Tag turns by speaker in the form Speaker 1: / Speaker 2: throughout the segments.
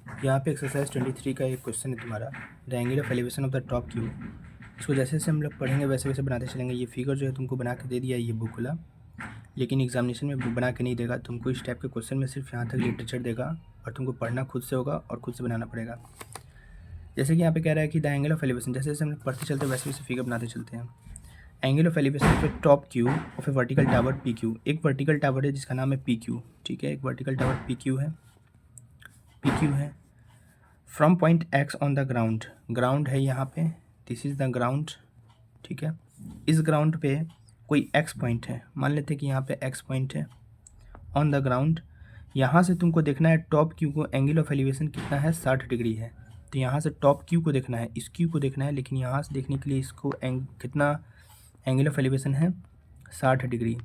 Speaker 1: यहाँ पे एक्सरसाइज 23 का एक क्वेश्चन है तुम्हारा, the angle of elevation of the top Q. इसको जैसे जैसे हम लोग पढ़ेंगे वैसे वैसे बनाते चलेंगे। ये फिगर जो है तुमको बना के दे दिया है ये बुक वाला, लेकिन एग्जामिनेशन में बना के नहीं देगा तुमको। इस टाइप के क्वेश्चन में सिर्फ यहाँ तक लिटरेचर देगा और तुमको पढ़ना खुद से होगा और खुद से बनाना पड़ेगा। जैसे कि यहाँ पे कह रहा है कि द एंगल ऑफ एलिवेशन, जैसे जैसे हम लोग पढ़ते चलते हैं वैसे वैसे फिगर बनाते चलते हैं। Angle of elevation of A top Q of A vertical tower P Q. एक वर्टिकल टावर है जिसका नाम है पी क्यू, ठीक है। एक वर्टिकल टावर पी क्यू है from point x on the ground. Ground है यहाँ पे, दिस इज़ द ग्राउंड, ठीक है। इस ग्राउंड पे कोई एक्स पॉइंट है, मान लेते हैं कि यहाँ पे एक्स पॉइंट है ऑन द ग्राउंड। यहाँ से तुमको देखना है टॉप क्यू को, एंगल ऑफ एलिवेशन कितना है, 60 डिग्री है। तो यहाँ से टॉप क्यू को देखना है, इस क्यू को देखना है, लेकिन यहाँ से देखने के लिए इसको कितना एंगल ऑफ एलिवेशन है, 60 डिग्री।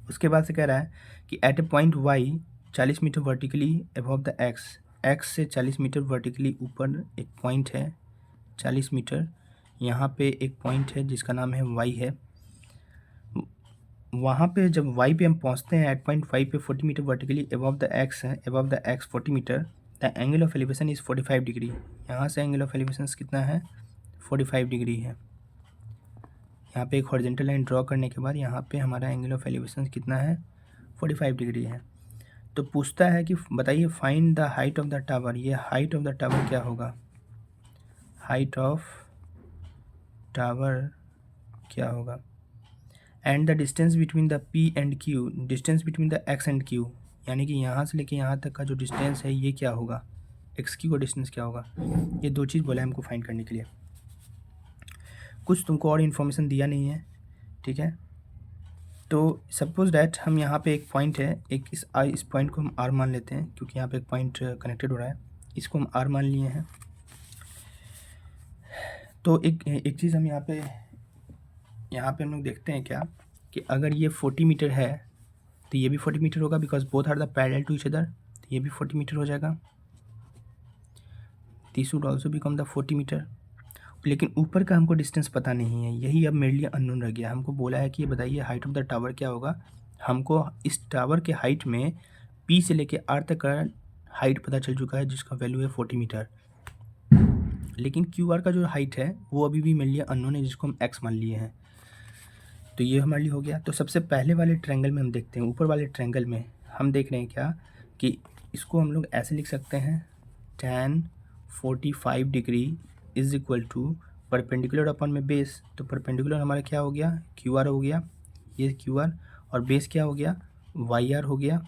Speaker 1: उसके बाद से कह रहा है कि at a point Y 40 metre vertically above the X. X से 40 मीटर वर्टिकली ऊपर एक पॉइंट है, 40 मीटर। यहाँ पे एक पॉइंट है जिसका नाम है वाई है। वहाँ पे जब वाई पे हम पहुँचते हैं, एट पॉइंट वाई पे 40 metre vertically above the X है, above the X 40 metre, the angle of elevation is 45 degree. यहाँ से एंगल ऑफ एलिवेशन कितना है, 45 डिग्री है। यहाँ पे एक हॉरिजॉन्टल लाइन ड्रॉ करने के बाद यहाँ पे हमारा एंगल ऑफ एलिवेशन कितना है, 45 डिग्री है। तो पूछता है कि बताइए find the height of the tower. ये हाइट ऑफ द टावर क्या होगा, हाइट ऑफ टावर क्या होगा। And the distance between the P and Q, distance between the x and Q, यानी कि यहाँ से लेके यहाँ तक का जो डिस्टेंस है ये क्या होगा, एक्स क्यू का डिस्टेंस क्या होगा। ये दो चीज़ बोला है हमको फाइंड करने के लिए। कुछ तुमको और इन्फॉर्मेशन दिया नहीं है, ठीक है। तो सपोज डैट हम यहाँ पे एक पॉइंट है, एक इस पॉइंट को हम आर मान लेते हैं, क्योंकि यहाँ पे एक पॉइंट कनेक्टेड हो रहा है, इसको हम आर मान लिए हैं। तो एक चीज़ हम यहाँ पे हम लोग देखते हैं क्या, कि अगर ये 40 मीटर है तो ये भी 40 मीटर होगा, because both are the parallel to each other. तो ये भी 40 मीटर हो जाएगा, this would also become the 40 metre. लेकिन ऊपर का हमको डिस्टेंस पता नहीं है, यही अब मेरे लिए अननोन रह गया। हमको बोला है कि ये बताइए हाइट ऑफ द टावर क्या होगा। हमको इस टावर के हाइट में पी से लेके आर तक का हाइट पता चल चुका है, जिसका वैल्यू है 40 मीटर। लेकिन क्यू आर का जो हाइट है वो अभी भी मेरे लिए अननोन है, जिसको हम एक्स मान लिए हैं। तो ये हमारे लिए हो गया। तो सबसे पहले वाले ट्रायंगल में हम देखते हैं, ऊपर वाले ट्रायंगल में हम देख रहे हैं क्या, कि इसको हम लोग ऐसे लिख सकते हैं, tan 45 degree is equal to perpendicular upon में बेस। तो परपेंडिकुलर हमारा क्या हो गया, क्यू आर हो गया, ये क्यू आर, और बेस क्या हो गया, वाई आर हो गया।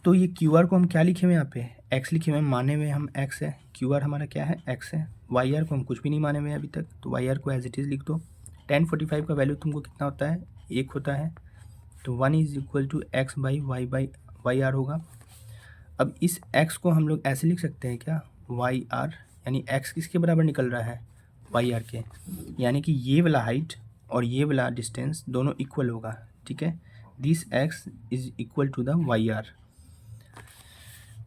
Speaker 1: तो ये क्यू आर को हम क्या लिखे हुए यहाँ पे, एक्स लिखे हुए हैं, माने हुए हम एक्स है, क्यू आर हमारा क्या है, एक्स है। वाई आर को हम कुछ भी नहीं माने हुए अभी तक, तो वाई आर को एज इट इज़ लिख दो। tan 45 का वैल्यू तुमको कितना होता है, 1 होता है। तो 1 is equal to X by Y R होगा। अब इस x को हम लोग ऐसे लिख सकते हैं क्या, वाई आर, यानी x किसके बराबर निकल रहा है, वाई आर के। यानी कि ये वाला हाइट और ये वाला डिस्टेंस दोनों इक्वल होगा, ठीक है। This x is equal to the Y R.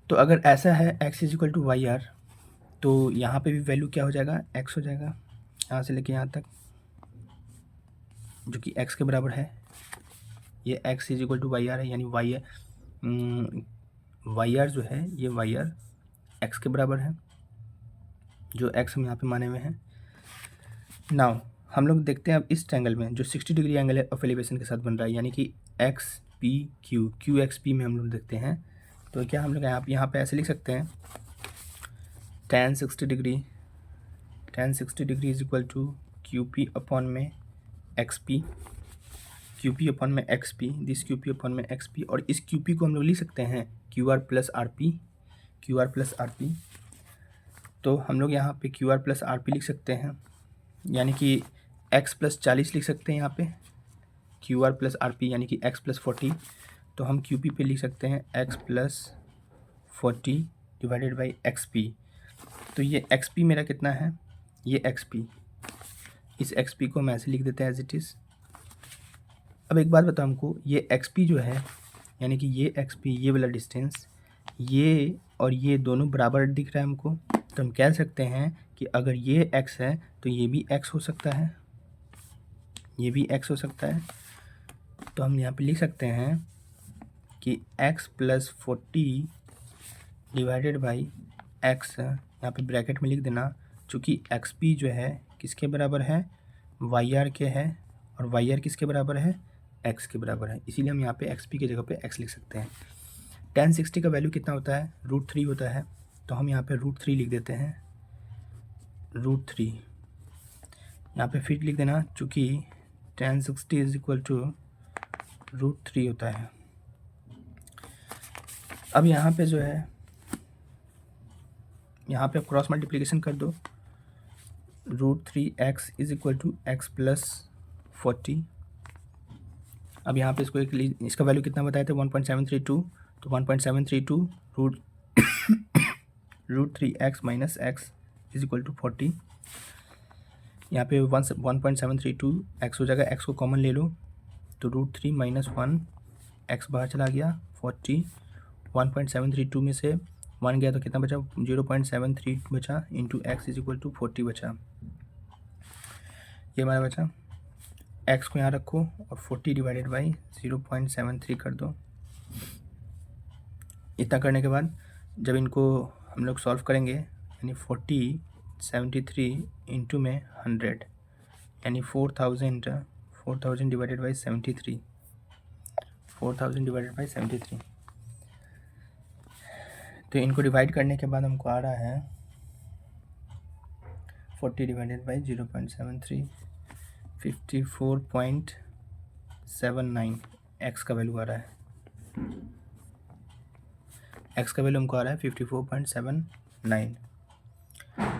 Speaker 1: तो अगर ऐसा है x is equal to Y R, तो यहाँ पे भी वैल्यू क्या हो जाएगा, x हो जाएगा, यहाँ से लेके यहाँ तक, जो कि x के बराबर है। ये x is equal to Y R है, यानी वाई आर जो है, ये वाई आर एक्स के बराबर है, जो एक्स हम यहाँ पे माने हुए हैं। नाउ हम लोग देखते हैं अब इस ट्रायंगल में जो 60 डिग्री एंगल ऑफ एलिवेशन के साथ बन रहा है, यानी कि x P Q, Q x P में हम लोग देखते हैं। तो क्या हम लोग यहाँ पे ऐसे लिख सकते हैं, tan 60 degree is equal to Q P upon में X P, Q P upon में X P, this Q P upon में एक्स पी। और इस क्यू पी को हम लोग लिख सकते हैं Q R plus R P, Q R plus R P. तो हम लोग यहाँ पे Q R plus R P लिख सकते हैं, यानी कि एक्स प्लस 40 लिख सकते हैं यहाँ पे, Q R plus R P यानी कि एक्स प्लस 40। तो हम क्यू पी पे लिख सकते हैं x plus 40 divided by x P. तो ये एक्स पी मेरा कितना है, ये एक्स पी, इस एक्स पी को हम ऐसे लिख देते हैं एज इट इज़। अब एक बात बताओ हमको, ये एक्स पी जो है, यानी कि ये एक्स पी, ये वाला डिस्टेंस, ये और ये दोनों बराबर दिख रहा है हमको। तो हम कह सकते हैं कि अगर ये x है तो ये भी x हो सकता है, ये भी x हो सकता है। तो हम यहाँ पे लिख सकते हैं कि x plus 40 divided by x, यहाँ पे ब्रैकेट में लिख देना, चूँकि एक्स पी जो है किसके बराबर है, वाई आर के है, और वाई आर किसके बराबर है, एक्स के बराबर है, इसीलिए हम यहाँ पे एक्स पी की जगह पे एक्स लिख सकते हैं। tan 60 का वैल्यू कितना होता है, √3 होता है, तो हम यहाँ पे √3 लिख देते हैं, √3 यहाँ पे फिर लिख देना, चूँकि tan 60 इज इक्वल टू √3 होता है। अब यहाँ पे जो है, यहाँ पे क्रॉस मल्टीप्लिकेशन कर दो, √3x is equal to X plus 40। अब यहाँ पे इसको इसका वैल्यू कितना बताए थे, 1.732, तो 1.732 √3x minus X is equal to 40। यहाँ पे 1.732 एक्स हो जाएगा, एक्स को कॉमन ले लो, तो √3 माइनस 1 एक्स बाहर चला गया, 40। 1.732 में से 1 गया तो कितना बचा, 0.73 बचा, into X is equal to 40 बचा, ये हमारा बचा। एक्स को यहाँ रखो और 40 डिवाइडेड बाई 0.73 कर दो। इतना करने के बाद जब इनको हम लोग सॉल्व करेंगे, यानी 40 73 इंटू में 100, यानी 4000 डिवाइडेड बाई 73, 4000 डिवाइडेड बाई 73। तो इनको डिवाइड करने के बाद हमको आ रहा है 40 डिवाइडेड बाई 0.73, 54.79 एक्स का वैल्यू आ रहा है, एक्स का वैल्यू हमको आ रहा है 54.79।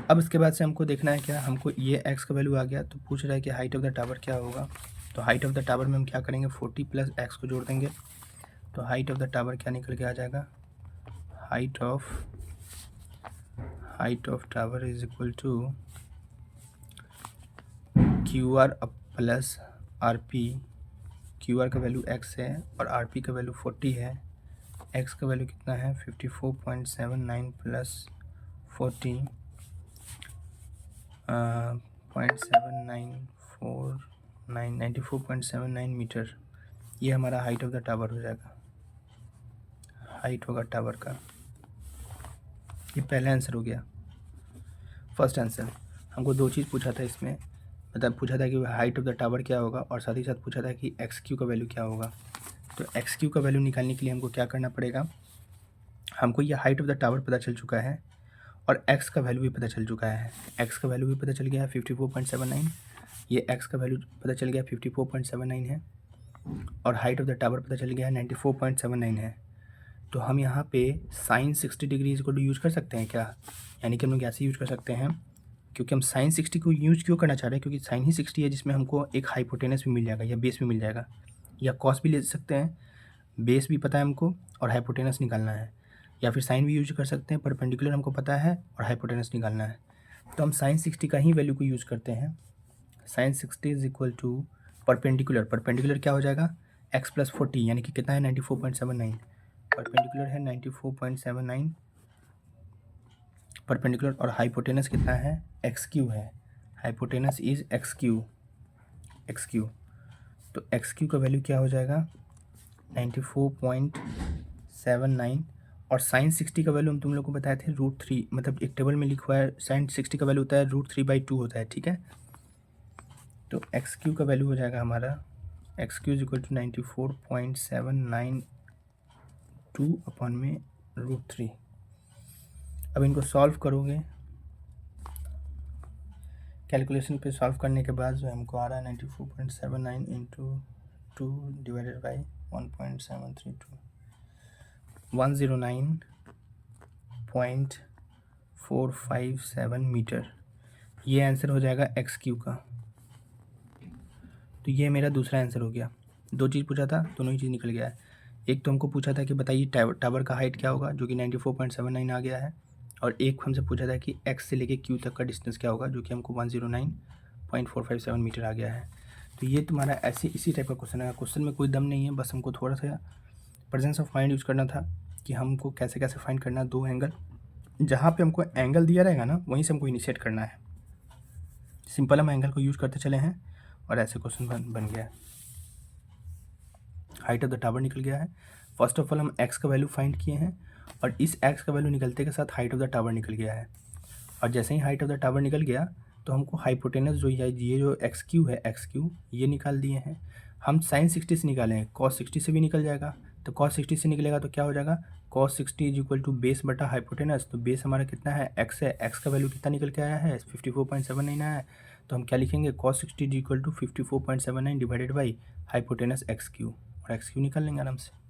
Speaker 1: अब इसके बाद से हमको देखना है क्या, हमको ये एक्स का वैल्यू आ गया, तो पूछ रहा है कि हाइट ऑफ द टावर क्या होगा। तो हाइट ऑफ द टावर में हम क्या करेंगे, 40 प्लस एक्स को जोड़ देंगे, तो हाइट ऑफ द टावर क्या निकल के आ जाएगा, height of tower is equal to Q R plus R P. Q R का वैल्यू एक्स है और आर पी का वैल्यू 40 है। एक्स का वैल्यू कितना है, 54.79 प्लस 40 94.79 मीटर, ये हमारा हाइट ऑफ द टावर हो जाएगा, हाइट होगा टावर का। ये पहला आंसर हो गया, फर्स्ट आंसर। हमको दो चीज़ पूछा था इसमें, मतलब पूछा था कि हाइट ऑफ द टावर क्या होगा, और साथ ही साथ पूछा था कि एक्स क्यू का वैल्यू क्या होगा। तो एक्स क्यू का वैल्यू निकालने के लिए हमको क्या करना पड़ेगा, हमको ये हाइट ऑफ द टावर पता चल चुका है और एक्स का वैल्यू भी पता चल चुका है। एक्स का वैल्यू भी पता चल गया है 54.79, ये एक्स का वैल्यू पता चल गया 54.79 है, और हाइट ऑफ द टावर पता चल गया है 94.79 है। तो हम यहाँ पे साइन 60 डिग्री को यूज़ कर सकते हैं क्या, यानी कि हम लोग ऐसे यूज़ कर सकते हैं, क्योंकि हम साइन 60 को यूज़ क्यों करना चाह रहे हैं, क्योंकि साइन ही 60 है जिसमें हमको एक हाइपोटेनस भी मिल जाएगा या बेस भी मिल जाएगा, या कॉस भी ले सकते हैं, बेस भी पता है हमको और हाइपोटेनस निकालना है, या फिर साइन भी यूज कर सकते हैं, परपेंडिकुलर हमको पता है और हाइपोटेनस निकालना है। तो हम साइन 60 का ही वैल्यू को यूज़ करते हैं। Sine 60 is equal to perpendicular क्या हो जाएगा, एक्स प्लस 40, यानी कि कितना है 94.79, परपेंडिकुलर है 94.79 परपेंडिकुलर, और हाइपोटेनस कितना है, एक्स क्यू है, हाइपोटेनस इज एक्स क्यू। तो एक्स क्यू का वैल्यू क्या हो जाएगा 94.79, और साइन 60 का वैल्यू हम तुम लोग को बताए थे √3, मतलब एक टेबल में लिखा है साइन 60 का वैल्यू होता है √3/2 होता है, ठीक है। तो एक्स क्यू का वैल्यू हो जाएगा हमारा, X Q is equal to 94.792 upon में √3। अब इनको सॉल्व करोगे, कैलकुलेशन पे सॉल्व करने के बाद जो हमको आ रहा है 94.79 इंटू 2 डिवाइडेड बाई 1.732, 109.457 मीटर, ये आंसर हो जाएगा एक्स क्यू का। तो ये मेरा दूसरा आंसर हो गया। दो चीज़ पूछा था, दोनों ही चीज़ निकल गया है। एक तो हमको पूछा था कि बताइए टावर का हाइट क्या होगा, जो कि 94.79 आ गया है, और एक हमसे पूछा था कि एक्स से लेके क्यू तक का डिस्टेंस क्या होगा, जो कि हमको 109.457 मीटर आ गया है। तो ये तुम्हारा ऐसे इसी टाइप का क्वेश्चन है। क्वेश्चन में कोई दम नहीं है, बस हमको थोड़ा सा प्रेजेंस ऑफ माइंड यूज़ करना था कि हमको कैसे कैसे फाइंड करना है। दो एंगल, जहाँ पे हमको एंगल दिया रहेगा ना, वहीं से हमको इनिशिएट करना है। सिंपल हम एंगल को यूज़ करते चले हैं और ऐसे क्वेश्चन बन गया है। हाइट ऑफ द टावर निकल गया है। फर्स्ट ऑफ ऑल हम एक्स का वैल्यू फाइंड किए हैं, और इस एक्स का वैल्यू निकलते के साथ हाइट ऑफ द टावर निकल गया है। और जैसे ही हाइट ऑफ द टावर निकल गया तो हमको हाइपोटेनस जो ये जो एक्स क्यू है, एक्स क्यू ये निकाल दिए हैं। हम साइन 60 से निकालें, कॉस 60 से भी निकल जाएगा। तो कॉस 60 से निकलेगा तो क्या हो जाएगा, cos 60 is equal to base बटा हाइपोटेनस। तो बेस हमारा कितना है, एक्स है, एक्स का वैल्यू कितना निकल के आया है, 54.79 आया है। तो हम क्या लिखेंगे, cos 60 is equal to 54.79 divided by hypotenuse X Q, और एक्स क्यू निकाल लेंगे आराम से।